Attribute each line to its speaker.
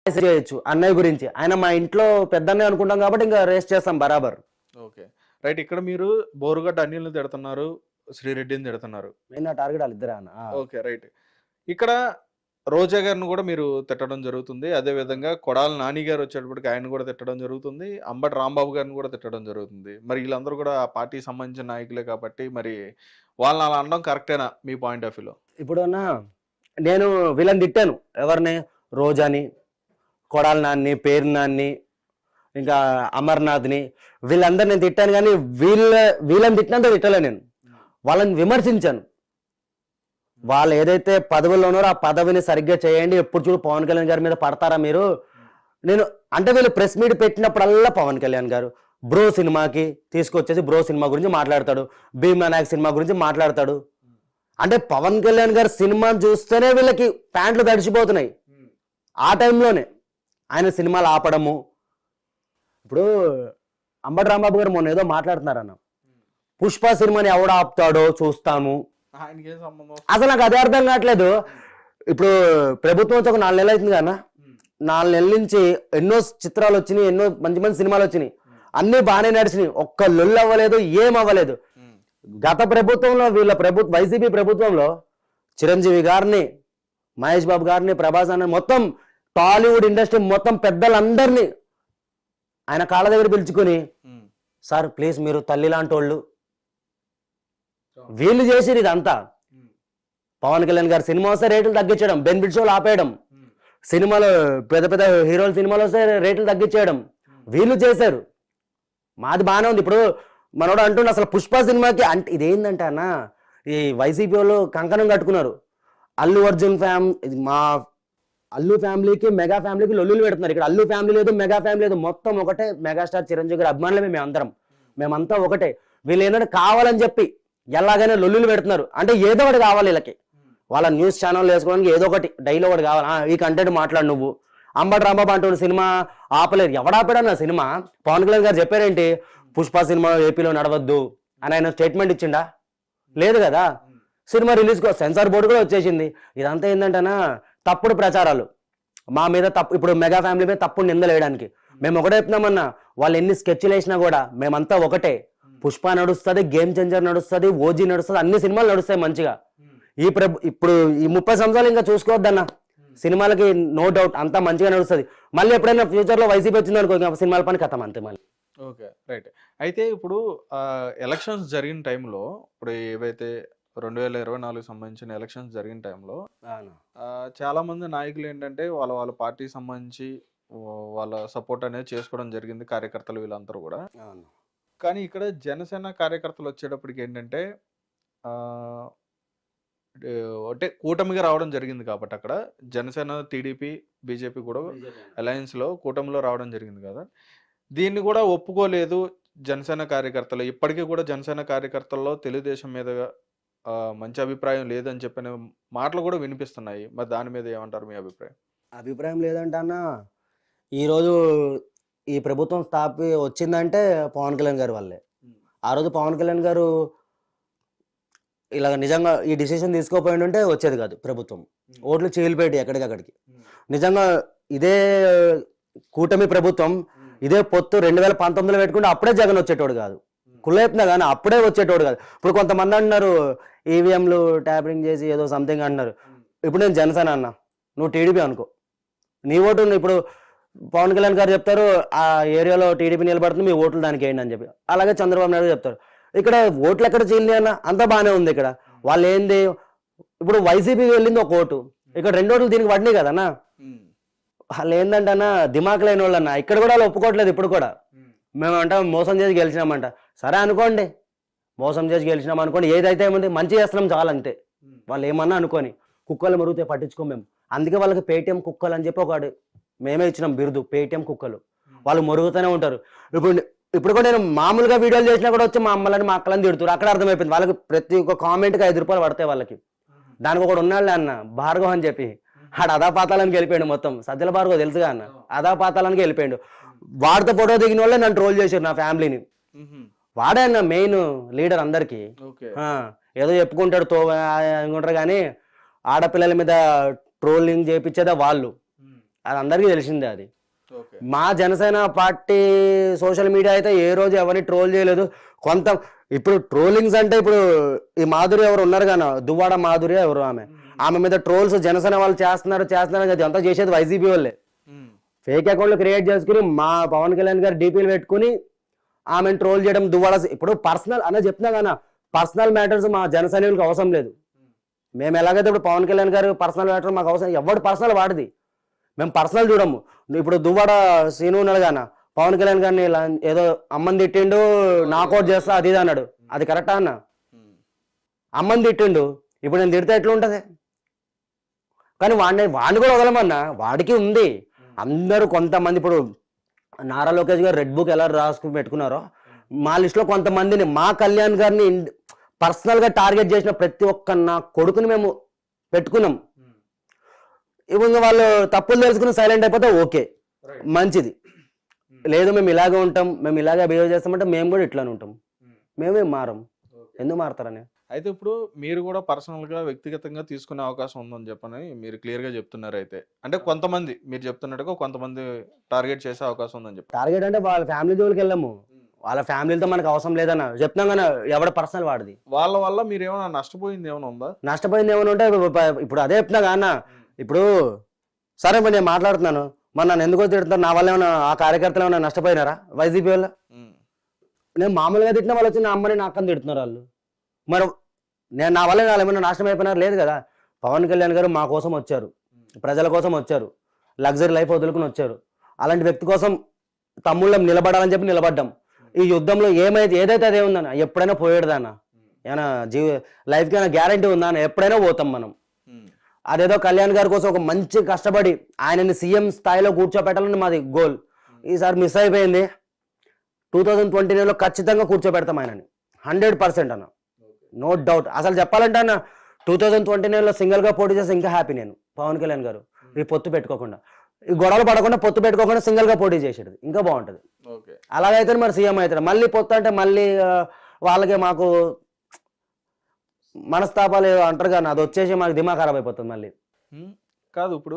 Speaker 1: చేయొచ్చు అన్నయ్య గురించి. ఆయన మా ఇంట్లో పెద్దన్నయ్య అనుకుంటాం కాబట్టి ఇంకా రేస్ చేస్తాం బరాబర్.
Speaker 2: ఓకే. రైట్. ఇక్కడ మీరు బోరుగడ్డ అనిల్‌ని తిడుతున్నారు, శ్రీరెడ్డిని తిడుతున్నారు.
Speaker 1: మెయిన్ నా టార్గెట్ వాళ్ళిద్దరే అన్న.
Speaker 2: ఓకే. రైట్. ఇక్కడ రోజా గారిని కూడా మీరు తిట్టడం జరుగుతుంది. అదే విధంగా కొడాలి నాని గారు వచ్చేటప్పటికి ఆయన కూడా తిట్టడం జరుగుతుంది. అంబటి రాంబాబు గారిని కూడా తిట్టడం జరుగుతుంది. మరి వీళ్ళందరూ కూడా ఆ పార్టీకి సంబంధించిన నాయకులే కాబట్టి మరి వాళ్ళని అలా అనడం కరెక్టేనా మీ పాయింట్ ఆఫ్ వ్యూలో?
Speaker 1: ఇప్పుడు అన్న నేను వీళ్ళని తిట్టాను. ఎవరిని? రోజాని, కొడాలి నాన్ని, పేరు నాన్ని, ఇంకా అమర్నాథ్ని, వీళ్ళందరూ నేను తిట్టాను. కానీ వీళ్ళని తిట్టినంత తిట్టలే నేను. వాళ్ళని విమర్శించాను. వాళ్ళు ఏదైతే పదవుల్లో ఉన్నారో ఆ పదవిని సరిగ్గా చేయండి. ఎప్పుడు చూడు పవన్ కళ్యాణ్ గారి మీద పడతారా మీరు? నేను అంటే వీళ్ళు ప్రెస్ మీట్ పెట్టినప్పుడల్లా పవన్ కళ్యాణ్ గారు బ్రో సినిమాకి తీసుకొచ్చేసి బ్రో సినిమా గురించి మాట్లాడతాడు, భీమ్లా నాయక్ సినిమా గురించి మాట్లాడతాడు. అంటే పవన్ కళ్యాణ్ గారి సినిమాని చూస్తేనే వీళ్ళకి ప్యాంట్లు తడిచిపోతున్నాయి. ఆ టైంలోనే ఆయన సినిమాలు ఆపడము. ఇప్పుడు అంబటి రాంబాబు గారు మొన్న ఏదో మాట్లాడుతున్నారన్న, పుష్ప సినిమాని ఎవడు ఆపుతాడో చూస్తాము.
Speaker 2: ఆయనకేం సంబంధం?
Speaker 1: అసలు నాకు అదే అర్థం కావట్లేదు. ఇప్పుడు ప్రభుత్వం వచ్చి ఒక 4 నెలలు అవుతుంది కదా, 4 నెలల నుంచి ఎన్నో చిత్రాలు వచ్చినాయి, ఎన్నో మంచి మంచి సినిమాలు వచ్చినాయి, అన్ని బాగానే నడిచినాయి. ఒక్క లొల్లు అవ్వలేదు, ఏం అవ్వలేదు. గత ప్రభుత్వంలో వీళ్ళ వైసీపీ ప్రభుత్వంలో చిరంజీవి గారిని, మహేష్ బాబు గారిని, ప్రభాస్ అన్న మొత్తం టాలీవుడ్ ఇండస్ట్రీ మొత్తం పెద్దలందరినీ ఆయన కాళ్ళ దగ్గర పిలుచుకొని, సార్ ప్లీజ్ మీరు తల్లి లాంటి వాళ్ళు, వీళ్ళు చేసిరు ఇదంతా. పవన్ కళ్యాణ్ గారు సినిమా వస్తే రేట్లు తగ్గించడం, బెనిఫిట్ షోలు ఆపేయడం, సినిమాలో పెద్ద పెద్ద హీరోల సినిమాలు వస్తే రేట్లు తగ్గించేయడం వీళ్ళు చేశారు. మాది బాగానే ఉంది. ఇప్పుడు మనోడు అంటుండే అసలు పుష్ప సినిమాకి అంటే ఇదేంటంటే అన్న, ఈ వైసీపీ వాళ్ళు కంకణం కట్టుకున్నారు. అల్లు అర్జున్ మా అల్లు ఫ్యామిలీకి మెగా ఫ్యామిలీకి లొల్లులు పెడుతున్నారు. ఇక్కడ అల్లు ఫ్యామిలీ లేదు, మెగా ఫ్యామిలీ లేదు, మొత్తం ఒకటే. మెగాస్టార్ చిరంజీవి గారి అభిమానులమే మేమంతా ఒకటే. వీళ్ళు ఏంటంటే కావాలని చెప్పి ఎలాగైనా లొల్లులు పెడుతున్నారు. అంటే ఏదో ఒకటి కావాలి వీళ్ళకి, వాళ్ళ న్యూస్ ఛానల్ వేసుకోవడానికి ఏదో ఒకటి డైలీ ఒకటి కావాలి. ఈ కంటెంట్ మాట్లాడు నువ్వు. అంబటి రాంబాబు అంటున్న సినిమా ఆపలేదు. ఎవడాపాడన్న సినిమా? పవన్ కళ్యాణ్ గారు చెప్పారేంటి, పుష్ప సినిమా ఏపీలో నడవద్దు అని ఆయన స్టేట్మెంట్ ఇచ్చిండా? లేదు కదా. సినిమా రిలీజ్ సెన్సార్ బోర్డు కూడా వచ్చేసింది. ఇదంతా ఏంటంటేనా తప్పుడు ప్రచారాలు మా మీద. ఇప్పుడు మెగా ఫ్యామిలీ మీద తప్పుడు నిందలు వేయడానికి మేము ఒకటే చెప్తున్నామన్నా. వాళ్ళు ఎన్ని స్కెచ్లు వేసినా కూడా మేమంతా ఒకటే. పుష్ప నడుస్తుంది, గేమ్ చేంజర్ నడుస్తుంది, ఓజీ నడుస్తుంది, అన్ని సినిమాలు నడుస్తాయి మంచిగా. ఇప్పుడు ఈ 30 సంవత్సరాలు ఇంకా చూసుకోవద్దన్న, సినిమాలకి నో డౌట్ అంతా మంచిగా నడుస్తుంది. మళ్ళీ ఎప్పుడైనా ఫ్యూచర్ లో వైసీపీ వచ్చింది అనుకో, సినిమాల పని కథం అంతే మళ్ళీ.
Speaker 2: ఓకే. రైట్. అయితే ఇప్పుడు ఎలక్షన్స్ జరిగిన టైంలో, ఇప్పుడు ఏవైతే 2024 సంబంధించిన ఎలక్షన్స్ జరిగిన టైంలో చాలా మంది నాయకులు ఏంటంటే వాళ్ళ పార్టీకి సంబంధించి వాళ్ళ సపోర్ట్ అనేది చేసుకోవడం జరిగింది, కార్యకర్తలు వీళ్ళందరూ కూడా. కానీ ఇక్కడ జనసేన కార్యకర్తలు వచ్చేటప్పటికి ఏంటంటే అంటే కూటమిగా రావడం జరిగింది కాబట్టి అక్కడ జనసేన, టీడీపీ, బీజేపీ కూడా అలయన్స్లో కూటమిలో రావడం జరిగింది కదా. దీన్ని కూడా ఒప్పుకోలేదు జనసేన కార్యకర్తలు. ఇప్పటికీ కూడా జనసేన కార్యకర్తల్లో తెలుగుదేశం మీద మంచి అభిప్రాయం లేదని చెప్పిన మాటలు కూడా వినిపిస్తున్నాయి. మరి దాని మీద ఏమంటారు మీ అభిప్రాయం?
Speaker 1: అభిప్రాయం లేదంటే అన్న, ఈరోజు ఈ ప్రభుత్వం వచ్చిందంటే పవన్ కళ్యాణ్ గారి వల్లే. ఆ రోజు పవన్ కళ్యాణ్ గారు ఇలా నిజంగా ఈ డిసిషన్ తీసుకోపోయి ఉంటే వచ్చేది కాదు ప్రభుత్వం. ఓట్లు చీలిపెట్టి ఎక్కడికక్కడికి. నిజంగా ఇదే కూటమి ప్రభుత్వం, ఇదే పొత్తు 2019లో పెట్టుకుంటే అప్పుడే జగన్ వచ్చేటోడు కాదు. కుళ్ళైపునా కానీ అప్పుడే వచ్చేటోడు కాదు. ఇప్పుడు కొంతమంది అంటున్నారు ఈవీఎంలు ట్యాపరింగ్ చేసి ఏదో సంథింగ్ అంటున్నారు. ఇప్పుడు నేను జనసేన అన్నా, నువ్వు టీడీపీ అనుకో, నీ ఓటు ఇప్పుడు పవన్ కళ్యాణ్ గారు చెప్తారు ఆ ఏరియాలో టీడీపీ నిలబడుతుంది, మీ ఓట్లు దానికి వేయండి అని చెప్పి. అలాగే చంద్రబాబు నాయుడు చెప్తారు. ఇక్కడ ఓట్లు ఎక్కడ చీలి అన్న, అంతా బాగానే ఉంది. ఇక్కడ వాళ్ళు ఏంది, ఇప్పుడు వైసీపీ వెళ్ళింది ఒక ఓటు, ఇక్కడ 2 ఓట్లు దీనికి పడినాయి కదన్నా. వాళ్ళు ఏంటంటే అన్న దిమాక్ లేని వాళ్ళు అన్న. ఇక్కడ కూడా వాళ్ళు ఒప్పుకోవట్లేదు. ఇప్పుడు కూడా మేమంట మోసం చేసి గెలిచినామంట. సరే అనుకోండి, మోసం చేసి గెలిచినాం అనుకోండి, ఏదైతే ఏముంది మంచి చేస్తున్నాం చాలంతే. వాళ్ళు ఏమన్నా అనుకోని, కుక్కలు మరుగుతే పట్టించుకోం మేము. అందుకే వాళ్ళకి పేటీఎం కుక్కలు అని చెప్పి ఒకటి మేమే ఇచ్చినాం బిరుదు, పేటీఎం కుక్కలు. వాళ్ళు మరుగుతూనే ఉంటారు. ఇప్పుడు కూడా నేను మామూలుగా వీడియోలు చేసినా కూడా వచ్చి మా అమ్మలని మా అక్కలని తిడుతారు. అక్కడ అర్థమైపోయింది వాళ్ళకి. ప్రతి ఒక్క కామెంట్కి 5 రూపాయలు పడతాయి వాళ్ళకి. దానికి ఒకటి ఉన్నాళ్ళే అన్న, భార్గవ్ అని చెప్పి, ఆడ అదాపాతాలానికి వెళ్ళిపోయాడు మొత్తం. సజ్జల భార్గవ్ తెలుసుగా అన్న, అదాపాతాలానికి వెళ్ళిపోయాడు. వాడితో ఫోటో దిగిన వాళ్ళే నన్ను ట్రోల్ చేశారు, నా ఫ్యామిలీని. వాడే అన్న మెయిన్ లీడర్ అందరికి. ఏదో చెప్పుకుంటాడు అనుకుంటారు కానీ ఆడపిల్లల మీద ట్రోలింగ్ చేయించేదా వాళ్ళు. అది అందరికీ తెలిసిందే. అది
Speaker 2: ఓకే.
Speaker 1: మా జనసేన పార్టీ సోషల్ మీడియా అయితే ఏ రోజు ఎవరిని ట్రోల్ చేయలేదు. ఇప్పుడు ట్రోలింగ్స్ అంటే ఇప్పుడు ఈ మాధురి ఎవరు ఉన్నారు కానీ, దువ్వాడ మాధురి ఎవరు ఆమె మీద ట్రోల్స్ జనసేన వాళ్ళు చేస్తున్నారు అది అంతా చేసేది వైసీపీ వాళ్ళే. ఫేక్ అకౌంట్లు క్రియేట్ చేసుకుని మా పవన్ కళ్యాణ్ గారు డీపీలు పెట్టుకుని ఆమెను ట్రోల్ చేయడం, దువ్వాడ ఇప్పుడు పర్సనల్ అన్న చెప్తున్నా కానీ పర్సనల్ మ్యాటర్స్ మా జన సైనికులకు అవసరం లేదు. మేము ఎలాగైతే ఇప్పుడు పవన్ కళ్యాణ్ గారు పర్సనల్ మ్యాటర్ మాకు అవసరం, ఎవడు పర్సనల్ వాడిది, మేము పర్సనల్ చూడము. ఇప్పుడు దువ్వాడ సీను ఉన్నాడు గాన పవన్ కళ్యాణ్ గారిని ఏదో అమ్మని తిట్టిండు, నాకౌట్ చేస్తా అది ఇది అన్నాడు. అది కరెక్టా అన్న? అమ్మని తిట్టిండు, ఇప్పుడు నేను తిడితే ఎట్లుంటది? కానీ వాడిని కూడా వదలమన్నా, వాడికి ఉంది. అందరూ కొంతమంది ఇప్పుడు నారా లోకేష్ గారు రెడ్ బుక్ ఎలా రాసుకుని పెట్టుకున్నారో, మా లిస్టులో కొంతమందిని మా కళ్యాణ్ గారిని పర్సనల్ గా టార్గెట్ చేసిన ప్రతి ఒక్క నా కొడుకుని మేము పెట్టుకున్నాం. ఇప్పుడు వాళ్ళు తప్పులు తెలుసుకుని సైలెంట్ అయిపోతే ఓకే, మంచిది. లేదు మేము ఇలాగే ఉంటాం, మేము ఇలాగే బిహేవ్ చేస్తామంటే మేము కూడా ఇట్లానే ఉంటాం, మేమేం మారం. ఎందుకు మారుతారని?
Speaker 2: అయితే ఇప్పుడు మీరు కూడా పర్సనల్ గా వ్యక్తిగతంగా తీసుకునే అవకాశం ఉందని చెప్పని మీరు క్లియర్ గా చెప్తున్నారు. అయితే అంటే కొంతమంది మీరు చెప్తున్నట్టుగా కొంతమంది టార్గెట్ చేసే అవకాశం ఉందని చెప్పి.
Speaker 1: టార్గెట్ అంటే వాళ్ళ ఫ్యామిలీ జోలికి వెళ్ళాము, వాళ్ళ ఫ్యామిలీతో మనకు అవసరం లేదన్న చెప్తున్నాం కానీ ఎవడ పర్సనల్ వాడిది.
Speaker 2: వాళ్ళ వల్ల మీరు ఏమైనా నష్టపోయింది ఏమైనా ఉందా?
Speaker 1: నష్టపోయింది ఏమైనా ఉంటే ఇప్పుడు అదే చెప్తున్నా అన్న. ఇప్పుడు సరే మరి నేను మాట్లాడుతున్నాను, మరి నన్ను ఎందుకో తిడుతున్నారు, నా వల్ల ఏమైనా ఆ కార్యకర్తలు ఏమైనా నష్టపోయినారా వైసీపీ వల్ల? నేను మామూలుగా తిట్టిన వాళ్ళు వచ్చి నా అమ్మని నా అక్కని తిడుతున్నారు వాళ్ళు. మరి నేను నా వల్ల వాళ్ళు ఏమైనా నాశనం అయిపోయినారు? లేదు కదా. పవన్ కళ్యాణ్ గారు మా కోసం వచ్చారు, ప్రజల కోసం వచ్చారు, లగ్జరీ లైఫ్ వదులుకుని వచ్చారు. అలాంటి వ్యక్తి కోసం తమ్ముళ్ళం నిలబడాలని చెప్పి నిలబడ్డాం. ఈ యుద్ధంలో ఏదైతే అదే ఉందన్న, ఎప్పుడైనా పోయేదాన్న ఏమైనా లైఫ్కి ఏమైనా గ్యారంటీ ఉందా అన్న? ఎప్పుడైనా పోతాం మనం. అదేదో కళ్యాణ్ గారి కోసం ఒక మంచి కష్టపడి ఆయనని సీఎం స్థాయిలో కూర్చోపెట్టాలని మాది గోల్. ఈసారి మిస్ అయిపోయింది. 2029లో ఖచ్చితంగా కూర్చోబెడతాం ఆయనని 100% అన్న, నో డౌట్. అసలు చెప్పాలంటే అన్న 2029లో సింగిల్గా పోటీ చేస్తే ఇంకా హ్యాపీ నేను. పవన్ కళ్యాణ్ గారు ఈ పొత్తు పెట్టుకోకుండా, ఈ గొడవలు పడకుండా పొత్తు పెట్టుకోకుండా సింగిల్గా పోటీ చేసేది ఇంకా బాగుంటుంది. అలాగైతే మరి సీఎం అవుతాడు. మళ్ళీ పొత్తు అంటే మళ్ళీ వాళ్ళకి మాకు మనస్తాపాలు అంటారు కానీ అది వచ్చేసి మాకు దిమాగ్ ఖరాబ్ అయిపోతుంది మళ్ళీ.
Speaker 2: కాదు ఇప్పుడు